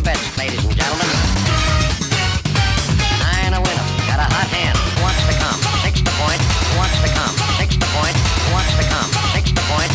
your bets, ladies and gentlemen. 9 a winner. Got a hot hand. Who wants to come? 6 the point. Who wants to come? 6 the point. Who wants to come? 6 the point.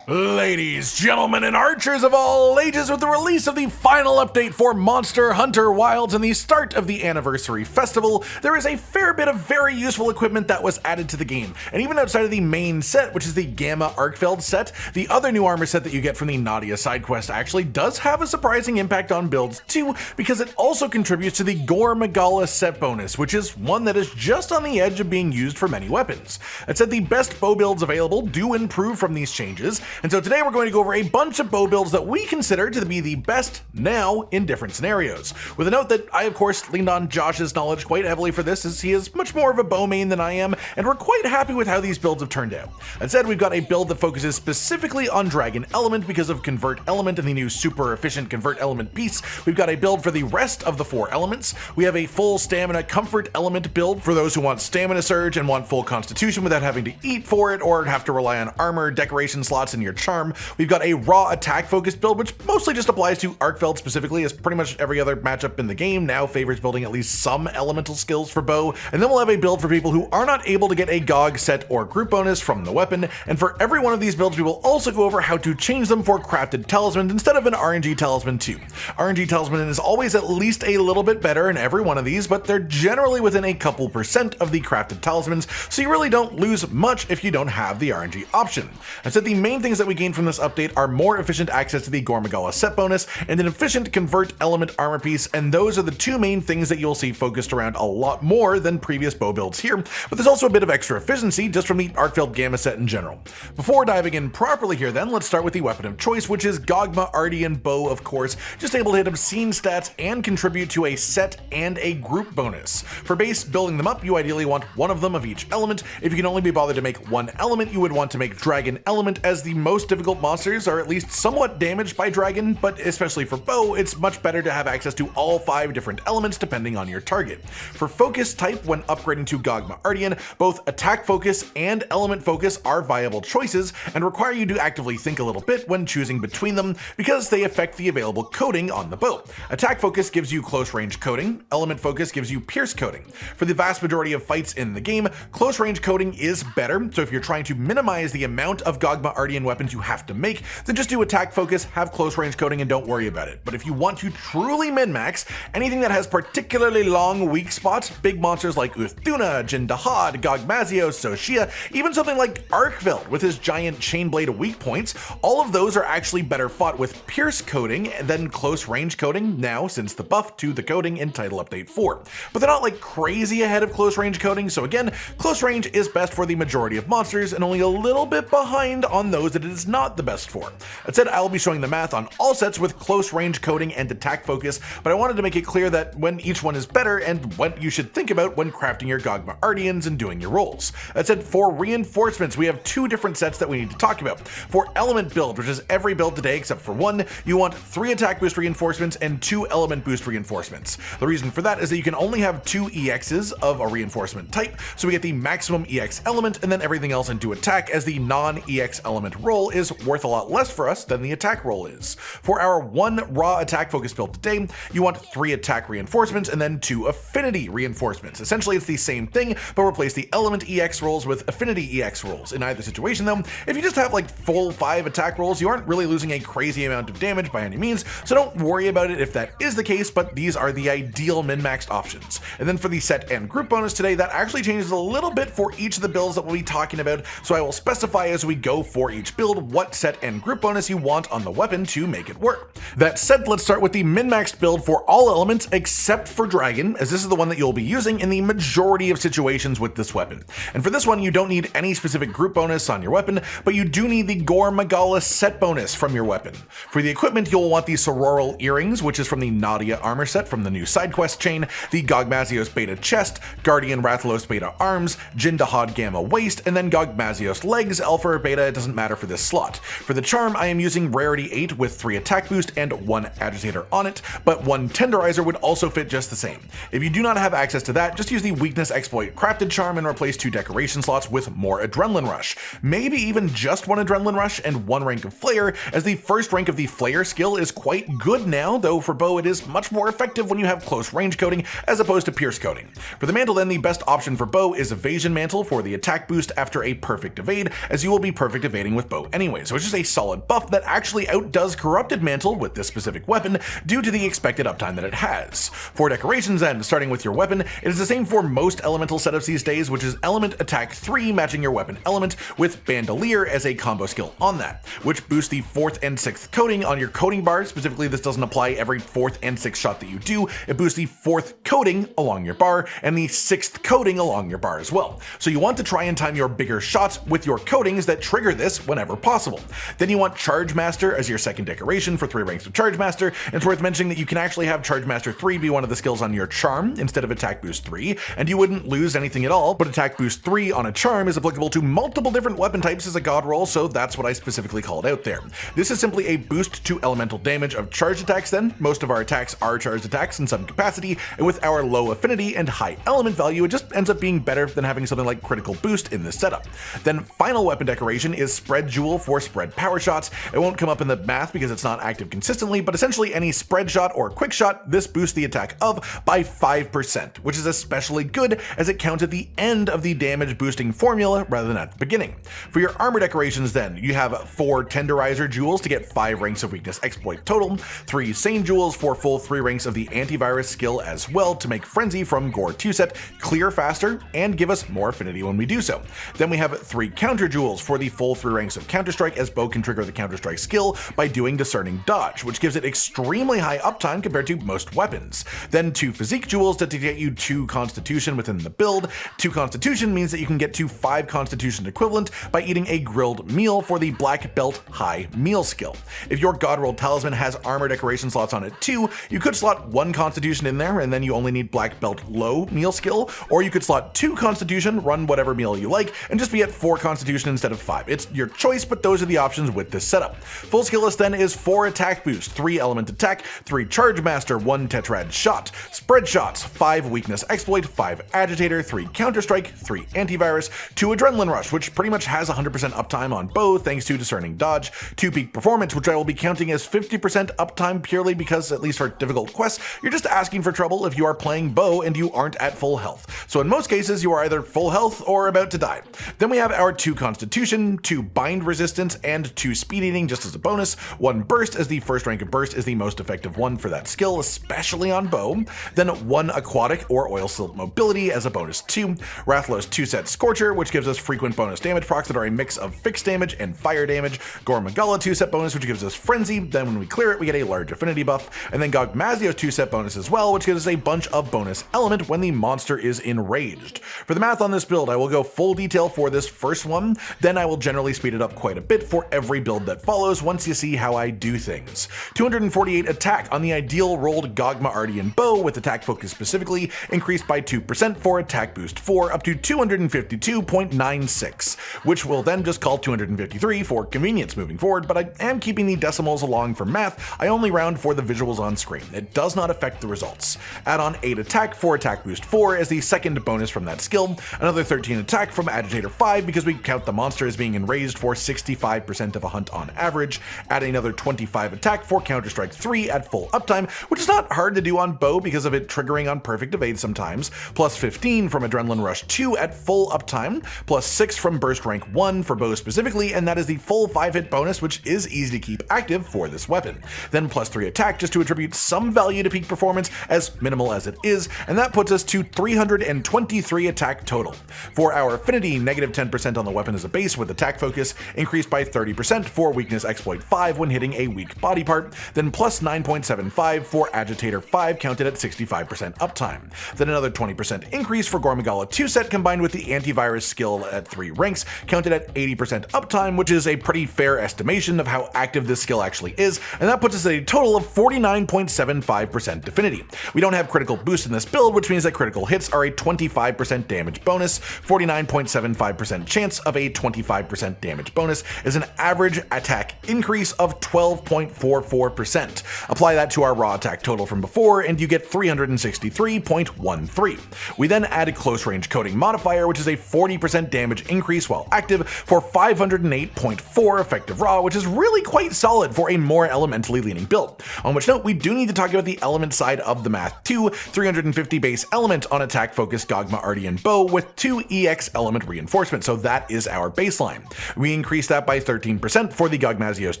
Ladies, gentlemen, and archers of all ages, with the release of the final update for Monster Hunter Wilds and the start of the Anniversary Festival, there is a fair bit of very useful equipment that was added to the game. And even outside of the main set, which is the Gamma Arkveld set, the other new armor set that you get from the Nadia side quest actually does have a surprising impact on builds too, because it also contributes to the Gore Magala set bonus, which is one that is just on the edge of being used for many weapons. That said, the best bow builds available do improve from these changes, and so today we're going to go over a bunch of bow builds that we consider to be the best now in different scenarios. With a note that I of course leaned on Josh's knowledge quite heavily for this, as he is much more of a bow main than I am, and we're quite happy with how these builds have turned out. That said, we've got a build that focuses specifically on Dragon Element because of Convert Element and the new super efficient Convert Element piece. We've got a build for the rest of the 4 elements. We have a full Stamina Comfort Element build for those who want Stamina Surge and want full Constitution without having to eat for it or have to rely on armor, decoration slots, and your charm. We've got a raw attack focused build, which mostly just applies to Arkveld specifically, as pretty much every other matchup in the game now favors building at least some elemental skills for bow. And then we'll have a build for people who are not able to get a GOG set or group bonus from the weapon. And for every one of these builds, we will also go over how to change them for crafted talismans instead of an RNG talisman too. RNG talisman is always at least a little bit better in every one of these, but they're generally within a couple percent of the crafted talismans, so you really don't lose much if you don't have the RNG option. And so the main things that we gain from this update are more efficient access to the Gore Magala set bonus and an efficient Convert Element armor piece, and those are the two main things that you'll see focused around a lot more than previous bow builds here, but there's also a bit of extra efficiency just from the Arkveld Gamma set in general. Before diving in properly here then, let's start with the weapon of choice, which is Gogma Artian bow, of course, just able to hit obscene stats and contribute to a set and a group bonus. For base building them up, you ideally want one of them of each element. If you can only be bothered to make one element, you would want to make Dragon Element, as the most difficult monsters are at least somewhat damaged by dragon, but especially for bow, it's much better to have access to all 5 different elements depending on your target. For focus type, when upgrading to Gogma Artian, both attack focus and element focus are viable choices and require you to actively think a little bit when choosing between them because they affect the available coating on the bow. Attack focus gives you close range coating, element focus gives you pierce coating. For the vast majority of fights in the game, close range coating is better, so if you're trying to minimize the amount of Gogma Artian weapons you have to make, then just do attack focus, have close range coating, and don't worry about it. But if you want to truly min-max, anything that has particularly long weak spots, big monsters like duna, dahaad, Gogmazios, Soshia, even something like Arkveld with his giant chain blade weak points, all of those are actually better fought with pierce coating than close range coating now, since the buff to the coating in Title Update 4. But they're not like crazy ahead of close range coating, so again, close range is best for the majority of monsters and only a little bit behind on those that it is not the best for. That said, I'll be showing the math on all sets with close range coating and attack focus, but I wanted to make it clear that when each one is better and what you should think about when crafting your Gogma Artians and doing your rolls. That said, for reinforcements, we have 2 different sets that we need to talk about. For element build, which is every build today except for 1, you want 3 attack boost reinforcements and 2 element boost reinforcements. The reason for that is that you can only have 2 EXs of a reinforcement type, so we get the maximum EX element and then everything else into attack, as the non-EX element roll is worth a lot less for us than the attack roll is. For our 1 raw attack focus build today, you want 3 attack reinforcements and then 2 affinity reinforcements. Essentially it's the same thing, but replace the element EX rolls with affinity EX rolls. In either situation though, if you just have like full 5 attack rolls, you aren't really losing a crazy amount of damage by any means, so don't worry about it if that is the case, but these are the ideal min-maxed options. And then for the set and group bonus today, that actually changes a little bit for each of the builds that we'll be talking about, so I will specify as we go for each build what set and group bonus you want on the weapon to make it work. That said, let's start with the min-maxed build for all elements except for dragon, as this is the one that you'll be using in the majority of situations with this weapon. And for this one, you don't need any specific group bonus on your weapon, but you do need the Gore Magala set bonus from your weapon. For the equipment, you'll want the sororal earrings, which is from the Nadia armor set from the new side quest chain, the Gogmazios beta chest, Guardian Rathalos beta arms, Dahaad gamma waist, and then Gogmazios legs, alpha or beta, it doesn't matter for this slot. slot. For the charm, I am using rarity 8 with 3 attack boost and 1 agitator on it, but 1 tenderizer would also fit just the same. If you do not have access to that, just use the weakness exploit crafted charm and replace 2 decoration slots with more adrenaline rush. Maybe even just 1 adrenaline rush and 1 rank of flayer, as the first rank of the flayer skill is quite good now, though for bow it is much more effective when you have close range coating as opposed to pierce coating. For the mantle then, the best option for bow is evasion mantle for the attack boost after a perfect evade, as you will be perfect evading with bow anyway, so it's just a solid buff that actually outdoes corrupted mantle with this specific weapon due to the expected uptime that it has. For decorations then, starting with your weapon, it is the same for most elemental setups these days, which is element attack 3 matching your weapon element with bandolier as a combo skill on that, which boosts the 4th and 6th coating on your coating bar. Specifically, this doesn't apply every 4th and 6th shot that you do. It boosts the 4th coating along your bar and the 6th coating along your bar as well. So you want to try and time your bigger shots with your coatings that trigger this whenever possible. Then you want Charge Master as your second decoration for 3 ranks of Charge Master. And it's worth mentioning that you can actually have Charge Master 3 be one of the skills on your charm instead of attack boost 3, and you wouldn't lose anything at all, but attack boost 3 on a charm is applicable to multiple different weapon types as a god roll, so that's what I specifically called out there. This is simply a boost to elemental damage of charged attacks then. Most of our attacks are charged attacks in some capacity, and with our low affinity and high element value, it just ends up being better than having something like critical boost in this setup. Then final weapon decoration is Spread Jewel for spread power shots. It won't come up in the math because it's not active consistently, but essentially any spread shot or quick shot, this boosts the attack of by 5%, which is especially good as it counts at the end of the damage boosting formula rather than at the beginning. For your armor decorations then, you have 4 tenderizer jewels to get 5 ranks of weakness exploit total, 3 sane jewels for full 3 ranks of the antivirus skill as well to make frenzy from gore 2 set clear faster and give us more affinity when we do so. Then we have 3 counter jewels for the full 3 ranks of counterstrike, as bow can trigger the counterstrike skill by doing discerning dodge, which gives it extremely high uptime compared to most weapons. Then 2 physique jewels to get you 2 constitution within the build. 2 constitution means that you can get to 5 constitution equivalent by eating a grilled meal for the black belt high meal skill. If your god roll talisman has armor decoration slots on it too, you could slot 1 constitution in there and then you only need black belt low meal skill, or you could slot 2 constitution, run whatever meal you like, and just be at 4 constitution instead of 5. It's your choice, but those are the options with this setup. Full skill list then is 4 attack boost, 3 element attack, 3 charge master, 1 tetrad shot, spread shots, 5 weakness exploit, 5 agitator, 3 counterstrike, 3 antivirus, 2 adrenaline rush, which pretty much has 100% uptime on bow thanks to discerning dodge, 2 peak performance, which I will be counting as 50% uptime purely because, at least for difficult quests, you're just asking for trouble if you are playing bow and you aren't at full health. So in most cases, you are either full health or about to die. Then we have our 2 constitution, 2 bind resistance, and 2 speed eating just as a bonus, 1 burst as the first rank of burst is the most effective one for that skill, especially on bow. Then 1 aquatic or oil silt mobility as a bonus 2, Rathlow's 2 set scorcher, which gives us frequent bonus damage procs that are a mix of fixed damage and fire damage, gore magala 2 set bonus, which gives us frenzy, then when we clear it we get a large affinity buff, and then Gogma's 2 set bonus as well, which gives us a bunch of bonus element when the monster is enraged. For the math on this build, I will go full detail for this first one, then I will generally speed it up quite a bit for every build that follows once you see how I do things. 248 attack on the ideal rolled Gogma Artian bow with attack focus specifically, increased by 2% for attack boost 4 up to 252.96, which we'll then just call 253 for convenience moving forward, but I am keeping the decimals along for math. I only round for the visuals on screen. It does not affect the results. Add on 8 attack for attack boost 4 as the second bonus from that skill, another 13 attack from agitator 5 because we count the monster as being enraged for 65% of a hunt on average, add another 25 attack for counterstrike 3 at full uptime, which is not hard to do on bow because of it triggering on perfect evade sometimes, plus 15 from adrenaline rush 2 at full uptime, plus 6 from burst rank 1 for bow specifically, and that is the full 5-hit bonus, which is easy to keep active for this weapon. Then plus 3 attack just to attribute some value to peak performance, as minimal as it is, and that puts us to 323 attack total. For our affinity, negative 10% on the weapon as a base with attack focus, increased by 30% for weakness exploit 5 when hitting a weak body part, then plus 9.75 for agitator 5 counted at 65% uptime. Then another 20% increase for gore magala 2 set combined with the antivirus skill at 3 ranks, counted at 80% uptime, which is a pretty fair estimation of how active this skill actually is, and that puts us at a total of 49.75% affinity. We don't have critical boost in this build, which means that critical hits are a 25% damage bonus, 49.75% chance of a 25% damage bonus, is an average attack increase of 12.44%. Apply that to our raw attack total from before, and you get 363.13. We then add a close range coating modifier, which is a 40% damage increase while active for 508.4 effective raw, which is really quite solid for a more elementally leaning build. On which note, we do need to talk about the element side of the math too. 350 base element on attack focused Gogma Artian bow with 2 EX element reinforcement, so that is our baseline. We increase that by 13% for the Gogmazios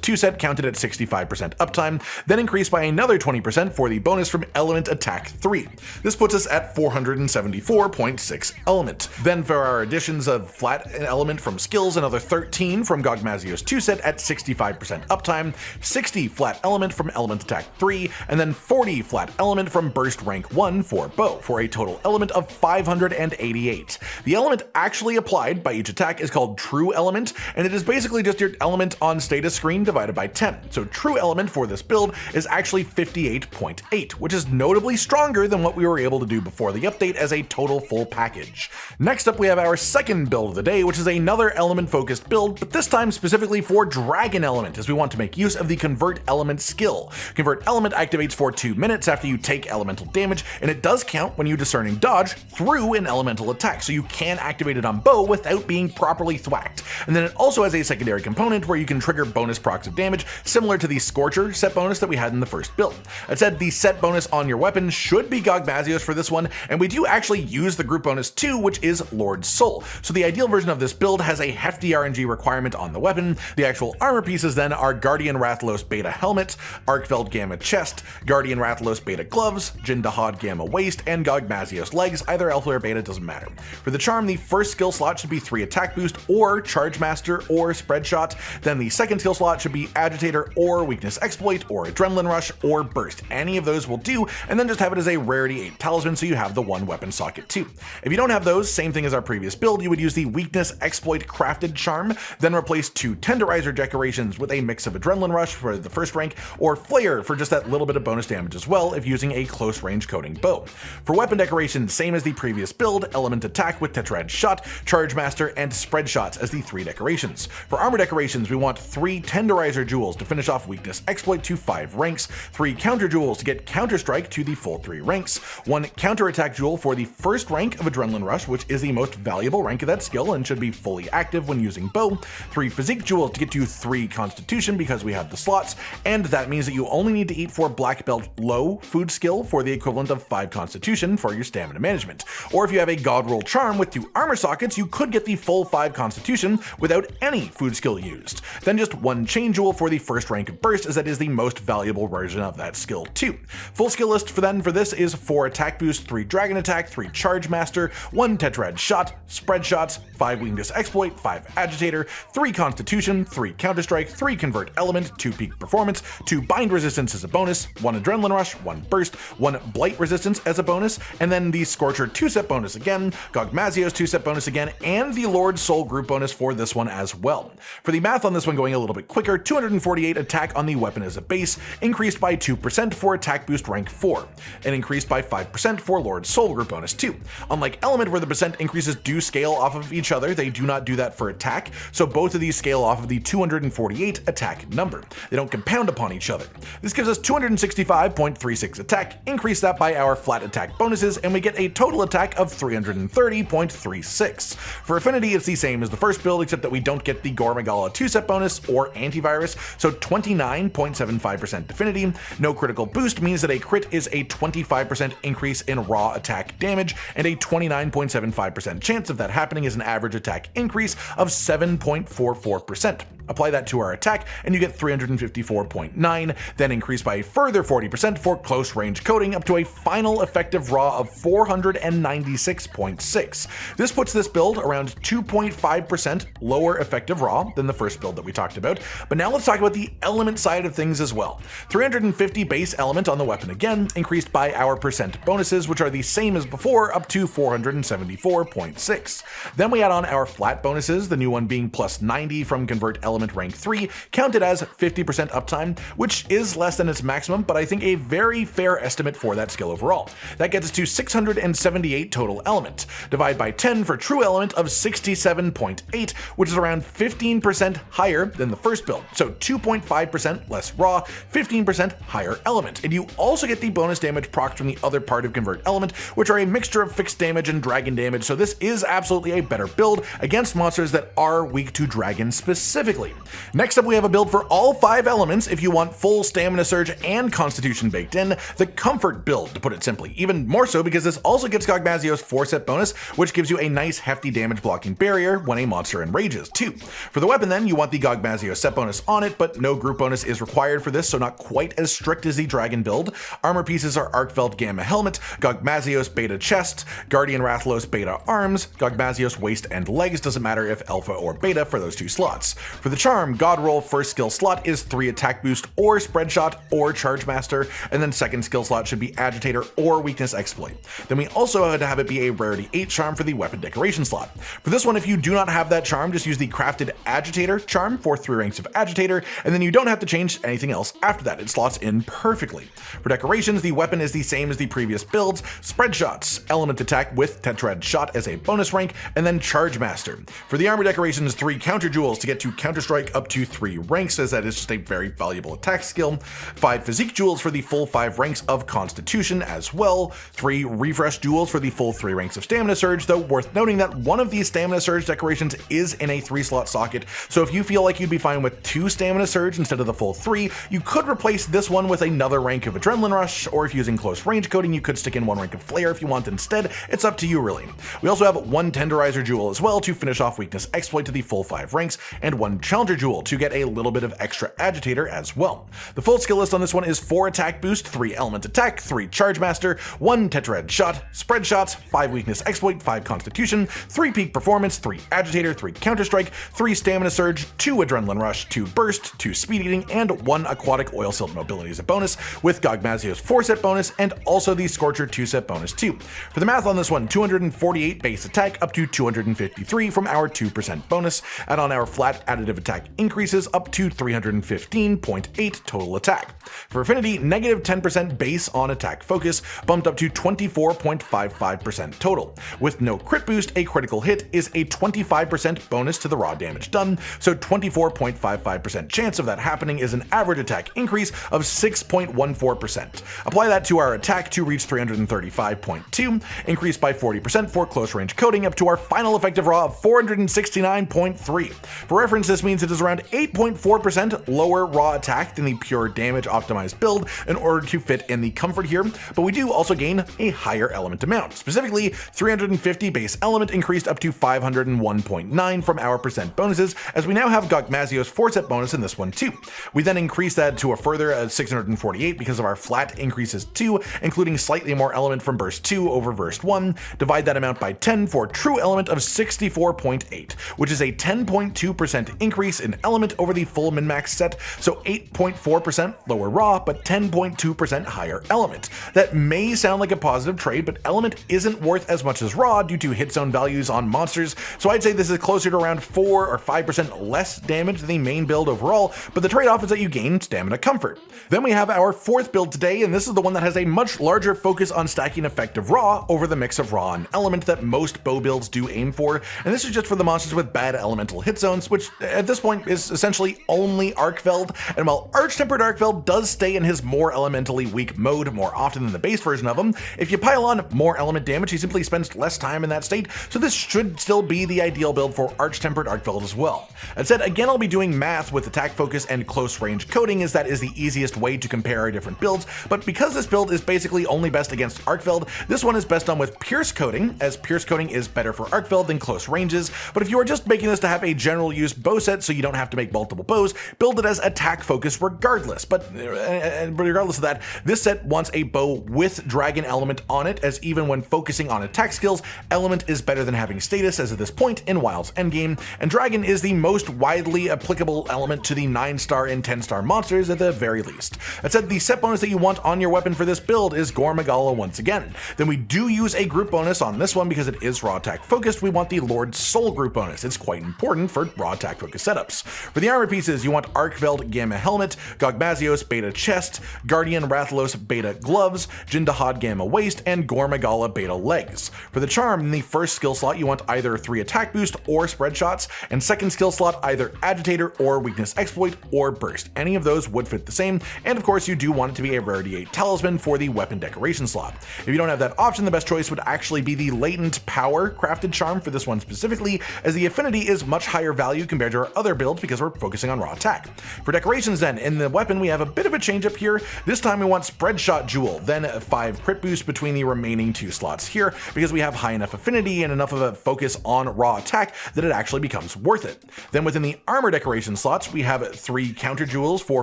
2 set, counted at 65% uptime, then increase by another 20% for the bonus from element attack 3. This puts us at 474.6 element. Then for our additions of flat element from skills, another 13 from Gogmazios 2 set at 65% uptime, 60 flat element from element attack 3, and then 40 flat element from burst rank 1 for bow, for a total element of 588. The element actually applied by each attack is called true element, and it is basically just your element on status screen divided by 10. So true element for this build is actually 58.8, which is notably stronger than what we were able to do before the update as a total full package. Next up, we have our second build of the day, which is another element focused build, but this time specifically for dragon element, as we want to make use of the convert element skill. Convert element activates for 2 minutes after you take elemental damage, and it does count when you discerning dodge through an elemental attack, so you can activate it on bow without being properly thwacked. And then it also has a secondary component where you can trigger bonus procs of damage, similar to the Scorcher set bonus that we had in the first build. That said, the set bonus on your weapon should be Gogmazios for this one, and we do actually use the group bonus too, which is Lord's Soul. So the ideal version of this build has a hefty RNG requirement on the weapon. The actual armor pieces then are Guardian Rathalos Beta helmet, Arkveld Gamma chest, Guardian Rathalos Beta gloves, Jin dahaad Gamma waist, and Gogmazios legs, either alpha or beta, doesn't matter. For the charm, the first skill slot should be 3 attack boost or charge master or spread shot. Then the second skill slot should be agitator or weakness exploit or adrenaline rush or burst. Any of those will do, and then just have it as a rarity 8 talisman, so you have the 1 weapon socket too. If you don't have those, same thing as our previous build, you would use the weakness exploit crafted charm, then replace 2 tenderizer decorations with a mix of adrenaline rush for the first rank or flayer for just that little bit of bonus damage as well if using a close range coating bow. For weapon decoration, same as the previous build, element attack with tetrad shot, charge master, and spread shots as the 3 decorations. For armor decorations, we want 3 tenderizer jewels to finish off weakness exploit to 5 ranks, 3 counter jewels to get counter strike to the full 3 ranks, 1 counter attack jewel for the first rank of adrenaline rush, which is the most valuable rank of that skill and should be fully active when using bow, 3 physique jewels to get to 3 constitution because we have the slots, and that means that you only need to eat 4 black belt low food skill for the equivalent of 5 constitution for your stamina management. Or if you have a god roll charm with 2 armor sockets, you could get the full 5 constitution without any food skill used. Then just 1 chain jewel for the first rank of burst, as that is the most valuable version of that skill too. Full skill list for this is 4 attack boost, 3 dragon attack, 3 charge master, 1 tetrad shot, spread shots, 5 weakness exploit, 5 agitator, 3 constitution, 3 counter strike, 3 convert element, 2 peak performance, 2 bind resistance as a bonus, 1 adrenaline rush, 1 burst, 1 blight resistance as a bonus, and then the Scorcher 2 set bonus again, Gogmazios 2 set bonus again, and the Lord's Soul group bonus for this one as well. For the math on this one going a little bit quicker, 248 attack on the weapon as a base, increased by 2% for attack boost rank 4, and increased by 5% for Lord's Soul group bonus 2. Unlike element where the percent increases do scale off of each other, they do not do that for attack, so both of these scale off of the 248 attack number. They don't compound upon each other. This gives us 265.36 attack, increase that by our flat attack bonuses, and we get a total attack of 330.36. For affinity, it's the same as the first build, except that we don't get the gore magala 2 set bonus or antivirus, so 29.75% affinity. No critical boost means that a crit is a 25% increase in raw attack damage, and a 29.75% chance of that happening is an average attack increase of 7.44%. Apply that to our attack, and you get 354.9, then increase by a further 40% for close range coating up to a final effective raw of 496.6. This puts this build around 2.5% lower effective raw than the first build that we talked about. But now let's talk about the element side of things as well. 350 base element on the weapon again, increased by our percent bonuses, which are the same as before, up to 474.6. Then we add on our flat bonuses, the new one being plus 90 from convert element element rank 3 counted as 50% uptime, which is less than its maximum, but I think a very fair estimate for that skill overall. That gets us to 678 total element. Divide by 10 for true element of 67.8, which is around 15% higher than the first build. So 2.5% less raw, 15% higher element. And you also get the bonus damage procs from the other part of convert element, which are a mixture of fixed damage and dragon damage, so this is absolutely a better build against monsters that are weak to dragons specifically. Next up, we have a build for all 5 elements if you want full stamina surge and constitution baked in, the comfort build to put it simply. Even more so because this also gets Gogma's 4-set bonus, which gives you a nice hefty damage blocking barrier when a monster enrages too. For the weapon then, you want the Gogma's set bonus on it, but no group bonus is required for this, so not quite as strict as the dragon build. Armor pieces are Arkveld Gamma helmet, Gogma's beta chest, Guardian Rathalos beta arms, Gogma's waist and legs, doesn't matter if alpha or beta for those 2 slots. For the charm, God Roll first skill slot is 3 attack boost or spread shot or charge master, and then second skill slot should be agitator or weakness exploit. Then we also had to have it be a rarity 8 charm for the weapon decoration slot. For this one, if you do not have that charm, just use the crafted agitator charm for 3 ranks of agitator, and then you don't have to change anything else after that. It slots in perfectly. For decorations, the weapon is the same as the previous builds, spread shots, element attack with tetrad shot as a bonus rank, and then charge master. For the armor decorations, 3 counter jewels to get to counter strike up to 3 ranks, as that is just a very valuable attack skill, 5 physique jewels for the full 5 ranks of constitution as well, 3 refresh jewels for the full 3 ranks of stamina surge, though worth noting that one of these stamina surge decorations is in a 3-slot socket, so if you feel like you'd be fine with 2 stamina surge instead of the full 3, you could replace this one with another rank of adrenaline rush, or if using close range coding, you could stick in 1 rank of flayer if you want instead. It's up to you really. We also have 1 tenderizer jewel as well to finish off weakness exploit to the full 5 ranks, and 1 challenger jewel to get a little bit of extra agitator as well. The full skill list on this one is 4 attack boost, 3 element attack, 3 charge master, 1 tetrad shot, spread shots, 5 weakness exploit, 5 constitution, 3 peak performance, 3 agitator, 3 counter strike, 3 stamina surge, 2 adrenaline rush, 2 burst, 2 speed eating, and 1 aquatic oil silt mobility as a bonus, with Gogma's 4-set bonus and also the Scorcher 2-set bonus too. For the math on this one, 248 base attack up to 253 from our 2% bonus, and on our flat additive attack increases up to 315.8 total attack. For affinity, negative 10% base on attack focus, bumped up to 24.55% total. With no crit boost, a critical hit is a 25% bonus to the raw damage done, so 24.55% chance of that happening is an average attack increase of 6.14%. Apply that to our attack to reach 335.2, increase by 40% for close range coding up to our final effective raw of 469.3. For reference, this means it is around 8.4% lower raw attack than the pure damage optimized build in order to fit in the comfort here, but we do also gain a higher element amount. Specifically, 350 base element increased up to 501.9 from our percent bonuses, as we now have Gogma's 4-set bonus in this one too. We then increase that to a further 648 because of our flat increases too, including slightly more element from burst 2 over burst 1. Divide that amount by 10 for true element of 64.8, which is a 10.2% increase in element over the full min-max set, so 8.4% lower raw, but 10.2% higher element. That may sound like a positive trade, but element isn't worth as much as raw due to hit zone values on monsters, so I'd say this is closer to around 4 or 5% less damage than the main build overall, but the trade-off is that you gain stamina comfort. Then we have our 4th build today, and this is the one that has a much larger focus on stacking effective raw over the mix of raw and element that most bow builds do aim for, and this is just for the monsters with bad elemental hit zones, which at this point is essentially only Arkveld. And while Arch-Tempered Arkveld does stay in his more elementally weak mode more often than the base version of him, if you pile on more element damage, he simply spends less time in that state, so this should still be the ideal build for Arch-Tempered Arkveld as well. That said, again, I'll be doing math with attack focus and close range coding, as that is the easiest way to compare our different builds, but because this build is basically only best against Arkveld, this one is best done with pierce coding, as pierce coding is better for Arkveld than close ranges. But if you are just making this to have a general use bow set so you don't have to make multiple bows, build it as attack focus regardless. But regardless of that, this set wants a bow with dragon element on it, as even when focusing on attack skills, element is better than having status as at this point in WoW's endgame, and dragon is the most widely applicable element to the 9-star and 10-star monsters at the very least. That said, the set bonus that you want on your weapon for this build is gore magala once again. Then we do use a group bonus on this one because it is raw attack focused. We want the Lord Soul group bonus. It's quite important for raw attack focused setups. For the armor pieces, you want Arkveld Gamma Helmet, Gogmazios Beta Chest, Guardian Rathalos Beta Gloves, dahaad Gamma Waist, and gore magala Beta Legs. For the charm, in the first skill slot, you want either 3 attack boost or spread shots, and second skill slot either agitator or weakness exploit or burst. Any of those would fit the same, and of course you do want it to be a rarity 8 talisman for the weapon decoration slot. If you don't have that option, the best choice would actually be the latent power crafted charm for this one specifically, as the affinity is much higher value compared to our other builds because we're focusing on raw attack. For decorations then, in the weapon we have a bit of a change up here. This time we want spread shot jewel, then 5 crit boost between the remaining 2 slots here because we have high enough affinity and enough of a focus on raw attack that it actually becomes worth it. Then within the armor decoration slots, we have 3 counter jewels for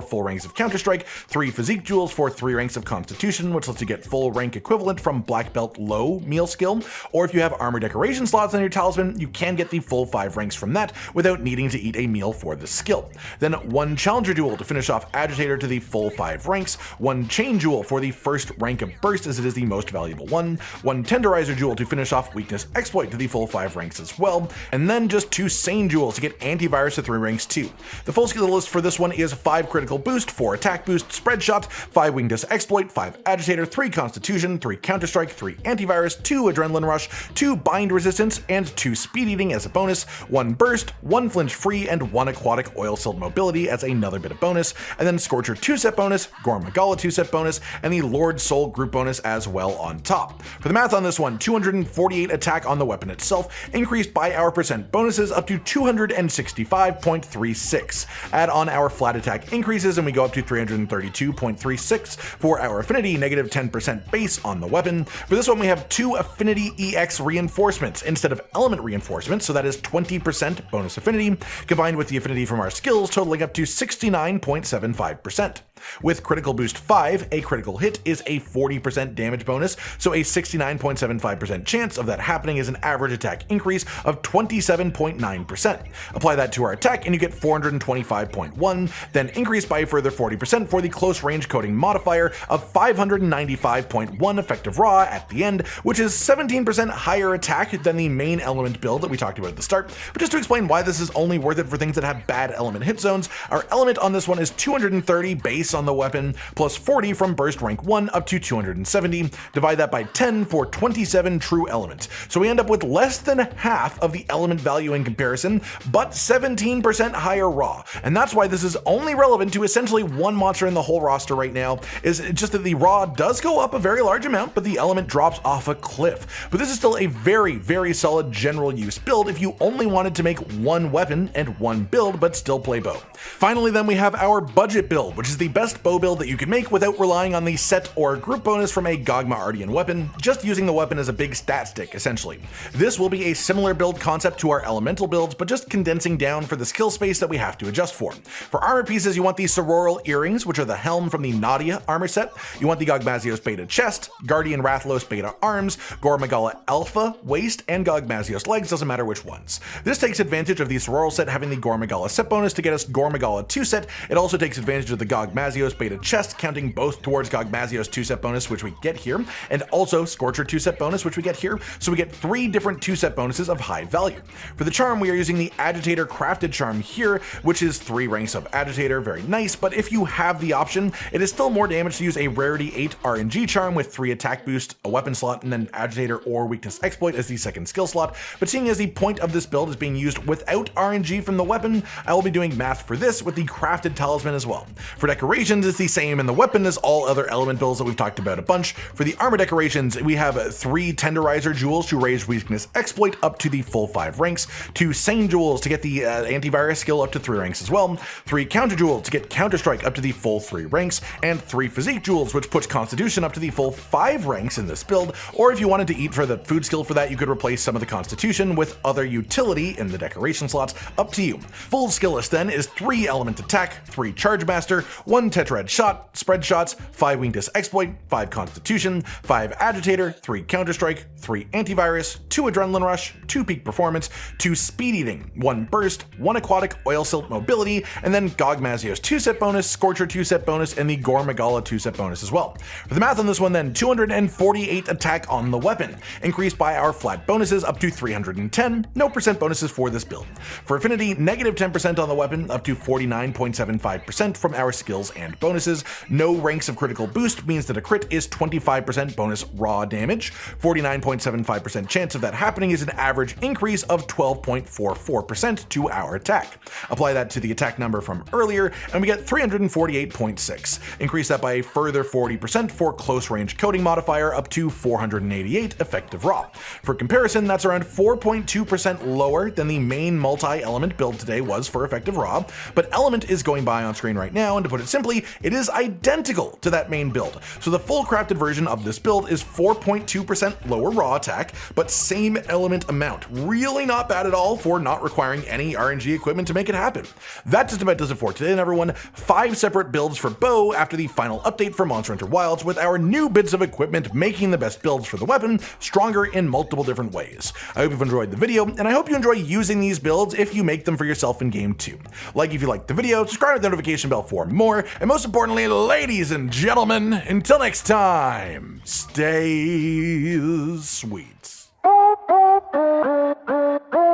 full ranks of counter strike, 3 physique jewels for 3 ranks of constitution, which lets you get full rank equivalent from black belt low meal skill, or if you have armor decoration slots on your talisman, you can get the full 5 ranks from that without needing to eat a meal for the skill. Then 1 challenger jewel to finish off agitator to the full 5 ranks, 1 chain jewel for the first rank of burst as it is the most valuable one, 1 tenderizer jewel to finish off weakness exploit to the full 5 ranks as well, and then just 2 sane jewels to get antivirus to 3 ranks too. The full skill list for this one is 5 critical boost, 4 attack boost, spread shot, 5 weakness exploit, 5 agitator, 3 constitution, 3 counter strike, 3 antivirus, 2 adrenaline rush, 2 bind resistance, and 2 speed eating as a bonus, 1 burst, 1 flinch free, and 1 aquatic oil silt mobility as another bit of bonus, and then Scorcher 2-set bonus, gore magala 2-set bonus, and the Lord Soul group bonus as well on top. For the math on this one, 248 attack on the weapon itself, increased by our percent bonuses up to 265.36. Add on our flat attack increases and we go up to 332.36. For our affinity, negative 10% base on the weapon. For this one we have 2 affinity EX reinforcements instead of element reinforcements, so that is 20% bonus affinity, combined with the affinity from our skills totaling up to 69.75%. With critical boost 5, a critical hit is a 40% damage bonus, so a 69.75% chance of that happening is an average attack increase of 27.9%. Apply that to our attack and you get 425.1, then increase by a further 40% for the close range coding modifier of 595.1 effective raw at the end, which is 17% higher attack than the main element build that we talked about at the start. But just to explain why this is only worth it for things that have bad element hit zones, our element on this one is 230 base on the weapon, plus 40 from burst rank 1 up to 270. Divide that by 10 for 27 true elements. So we end up with less than half of the element value in comparison, but 17% higher raw. And that's why this is only relevant to essentially one monster in the whole roster right now, is just that the raw does go up a very large amount, but the element drops off a cliff. But this is still a very, very solid general use build if you only wanted to make one weapon and one build, but still play bow. Finally then we have our budget build, which is the best bow build that you can make without relying on the set or group bonus from a Gogma Artian weapon, just using the weapon as a big stat stick essentially. This will be a similar build concept to our elemental builds, but just condensing down for the skill space that we have to adjust for. For armor pieces, you want the sororal earrings, which are the helm from the Nadia armor set. You want the Gogmazios Beta chest, Guardian Rathalos Beta arms, gore magala Alpha waist, and Gogmazios legs, doesn't matter which ones. This takes advantage of the sororal set having the gore magala set bonus to get us gore magala 2 set. It also takes advantage of the Gogmazios Beta chest, counting both towards Gogmazios 2-set bonus, which we get here, and also Scorcher 2-set bonus, which we get here, so we get 3 different 2-set bonuses of high value. For the charm, we are using the agitator crafted charm here, which is 3 ranks of agitator, very nice, but if you have the option, it is still more damage to use a rarity 8 RNG charm with 3 attack boost, a weapon slot, and then agitator or weakness exploit as the second skill slot. But seeing as the point of this build is being used without RNG from the weapon, I will be doing math for this with the crafted talisman as well. For decorations, it's the same in the weapon as all other element builds that we've talked about a bunch. For the armor decorations, we have 3 tenderizer jewels to raise weakness exploit up to the full 5 ranks, 2 sane jewels to get the antivirus skill up to 3 ranks as well, 3 counter jewels to get counter strike up to the full 3 ranks, and 3 physique jewels, which puts constitution up to the full 5 ranks in this build. Or if you wanted to eat for the food skill for that, you could replace some of the constitution with other utility in the decoration slots, up to you. Full skill list then is 3 element attack, 3 charge master, 1 tetrad shot, spread shots, 5 weakness exploit, 5 constitution, 5 agitator, 3 counter strike, 3 antivirus, 2 adrenaline rush, 2 peak performance, 2 speed eating, 1 burst, 1 aquatic oil silt mobility, and then Gogmazios 2-set bonus, Scorcher 2-set bonus, and the gore magala 2-set bonus as well. For the math on this one then, 248 attack on the weapon, increased by our flat bonuses up to 310, no percent bonuses for this build. For affinity, negative 10% on the weapon up to 49.75% from our skills and bonuses. No ranks of critical boost means that a crit is 25% bonus raw damage. 49.75% chance of that happening is an average increase of 12.44% to our attack. Apply that to the attack number from earlier, and we get 348.6. Increase that by a further 40% for close range coating modifier up to 488 effective raw. For comparison, that's around 4.2% lower than the main multi-element build today was for effective raw, but element is going by on screen right now, and to put it simply, it is identical to that main build. So the full crafted version of this build is 4.2% lower raw attack, but same element amount. Really not bad at all for not requiring any RNG equipment to make it happen. That just about does it for today, and everyone. 5 separate builds for bow after the final update for Monster Hunter Wilds, with our new bits of equipment making the best builds for the weapon stronger in multiple different ways. I hope you've enjoyed the video, and I hope you enjoy using these builds if you make them for yourself in game too. Like if you liked the video, subscribe with the notification bell for more, and most importantly, ladies and gentlemen, until next time, stay sweet.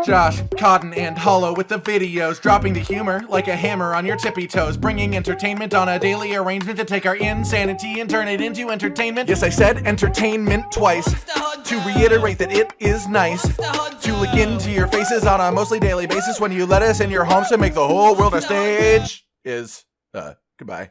Josh, Cotton, and Hollow with the videos, dropping the humor like a hammer on your tippy toes, bringing entertainment on a daily arrangement to take our insanity and turn it into entertainment. Yes, I said entertainment twice, to reiterate that it is nice to look into your faces on a mostly daily basis when you let us in your homes to make the whole world a stage. Goodbye.